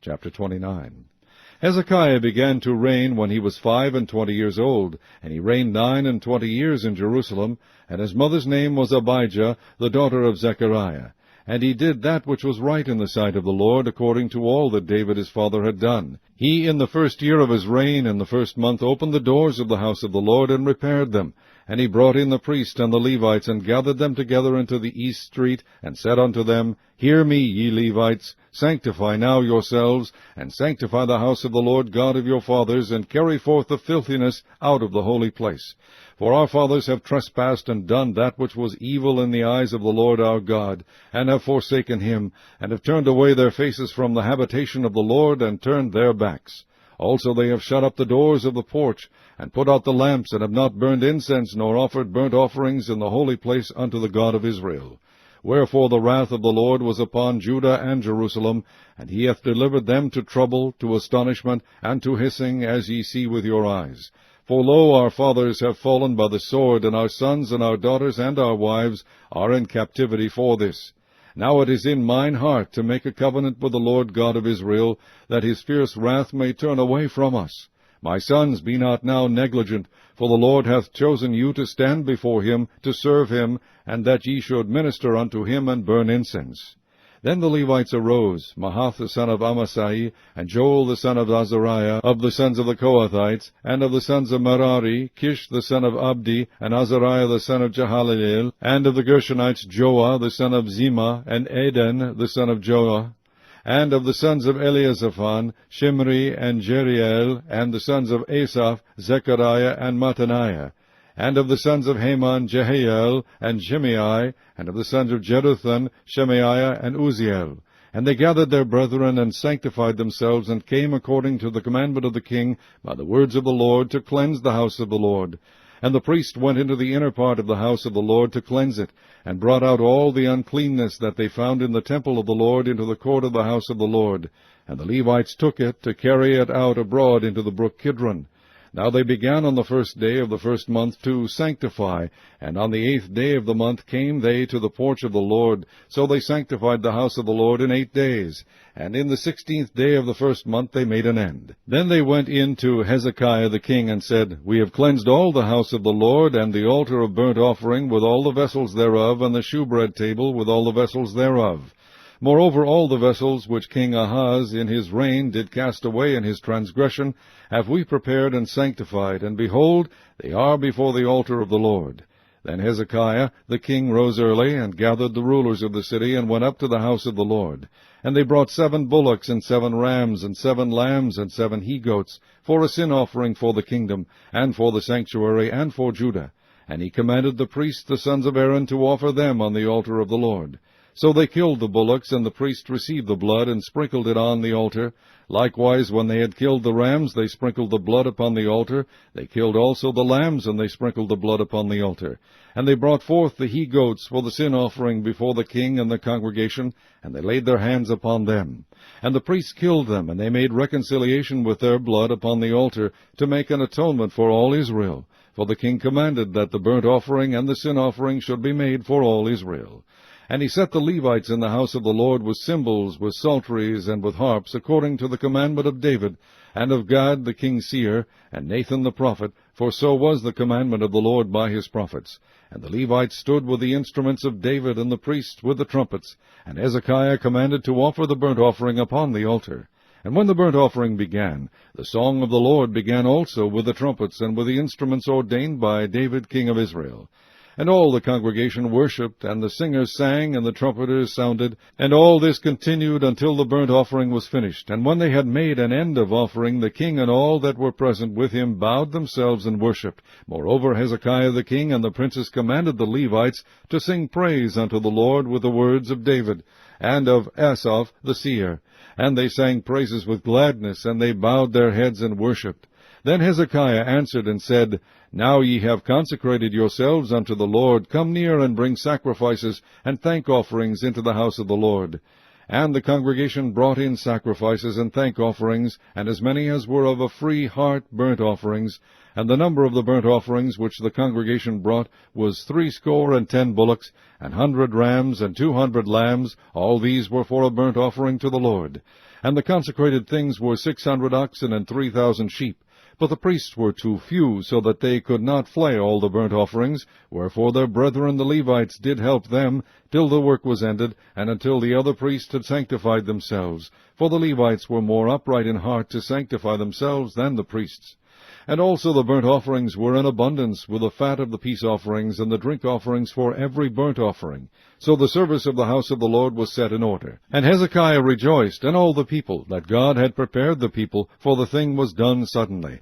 Chapter 29. Hezekiah began to reign when he was 25 years old, and he reigned 29 years in Jerusalem, and his mother's name was Abijah, the daughter of Zechariah. And he did that which was right in the sight of the Lord, according to all that David his father had done. He in the 1st year of his reign, in the 1st month, opened the doors of the house of the Lord, and repaired them. And he brought in the priests and the Levites, and gathered them together into the east street, and said unto them, Hear me, ye Levites, sanctify now yourselves, and sanctify the house of the Lord God of your fathers, and carry forth the filthiness out of the holy place. For our fathers have trespassed and done that which was evil in the eyes of the Lord our God, and have forsaken him, and have turned away their faces from the habitation of the Lord, and turned their backs. Also they have shut up the doors of the porch, and put out the lamps, and have not burned incense, nor offered burnt offerings in the holy place unto the God of Israel. Wherefore the wrath of the Lord was upon Judah and Jerusalem, and he hath delivered them to trouble, to astonishment, and to hissing, as ye see with your eyes. For lo, our fathers have fallen by the sword, and our sons and our daughters and our wives are in captivity for this. Now it is in mine heart to make a covenant with the Lord God of Israel, that his fierce wrath may turn away from us. My sons, be not now negligent, for the Lord hath chosen you to stand before him, to serve him, and that ye should minister unto him, and burn incense. Then the Levites arose, Mahath the son of Amasai, and Joel the son of Azariah, of the sons of the Kohathites, and of the sons of Merari, Kish the son of Abdi, and Azariah the son of Jehalelel, and of the Gershonites Joah the son of Zimah, and Eden the son of Joah, and of the sons of Eliasaphan, Shimri and Jeriel, and the sons of Asaph, Zechariah and Mattaniah, and of the sons of Haman, Jehiel, and Shimei, and of the sons of Jeduthun, Shemaiah, and Uzziel. And they gathered their brethren, and sanctified themselves, and came according to the commandment of the king, by the words of the Lord, to cleanse the house of the Lord. And the priest went into the inner part of the house of the Lord to cleanse it, and brought out all the uncleanness that they found in the temple of the Lord into the court of the house of the Lord. And the Levites took it to carry it out abroad into the brook Kidron. Now they began on the 1st day of the 1st month to sanctify, and on the 8th day of the month came they to the porch of the Lord. So they sanctified the house of the Lord in 8 days. And in the 16th day of the 1st month they made an end. Then they went in to Hezekiah the king, and said, We have cleansed all the house of the Lord, and the altar of burnt offering with all the vessels thereof, and the shewbread table with all the vessels thereof. Moreover, all the vessels which King Ahaz in his reign did cast away in his transgression have we prepared and sanctified, and behold, they are before the altar of the Lord. Then Hezekiah the king rose early, and gathered the rulers of the city, and went up to the house of the Lord. And they brought 7 bullocks, and 7 rams, and 7 lambs, and 7 he-goats, for a sin offering for the kingdom, and for the sanctuary, and for Judah. And he commanded the priests the sons of Aaron to offer them on the altar of the Lord. So they killed the bullocks, and the priests received the blood, and sprinkled it on the altar. Likewise, when they had killed the rams, they sprinkled the blood upon the altar. They killed also the lambs, and they sprinkled the blood upon the altar. And they brought forth the he-goats for the sin offering before the king and the congregation, and they laid their hands upon them. And the priests killed them, and they made reconciliation with their blood upon the altar, to make an atonement for all Israel. For the king commanded that the burnt offering and the sin offering should be made for all Israel. And he set the Levites in the house of the Lord with cymbals, with psalteries, and with harps, according to the commandment of David, and of Gad the king's seer, and Nathan the prophet, for so was the commandment of the Lord by his prophets. And the Levites stood with the instruments of David, and the priests with the trumpets. And Hezekiah commanded to offer the burnt offering upon the altar. And when the burnt offering began, the song of the Lord began also with the trumpets, and with the instruments ordained by David king of Israel. And all the congregation worshipped, and the singers sang, and the trumpeters sounded. And all this continued until the burnt offering was finished. And when they had made an end of offering, the king and all that were present with him bowed themselves and worshipped. Moreover, Hezekiah the king and the princes commanded the Levites to sing praise unto the Lord with the words of David, and of Asaph the seer. And they sang praises with gladness, and they bowed their heads and worshipped. Then Hezekiah answered and said, Now ye have consecrated yourselves unto the Lord. Come near and bring sacrifices and thank offerings into the house of the Lord. And the congregation brought in sacrifices and thank offerings, and as many as were of a free heart burnt offerings. And the number of the burnt offerings which the congregation brought was 60 bullocks, and 100 rams, and 200 lambs. All these were for a burnt offering to the Lord. And the consecrated things were 600 oxen, and 3,000 sheep. But the priests were too few, so that they could not flay all the burnt offerings, wherefore their brethren the Levites did help them, till the work was ended, and until the other priests had sanctified themselves. For the Levites were more upright in heart to sanctify themselves than the priests. And also the burnt offerings were in abundance, with the fat of the peace offerings, and the drink offerings for every burnt offering. So the service of the house of the Lord was set in order. And Hezekiah rejoiced, and all the people, that God had prepared the people, for the thing was done suddenly.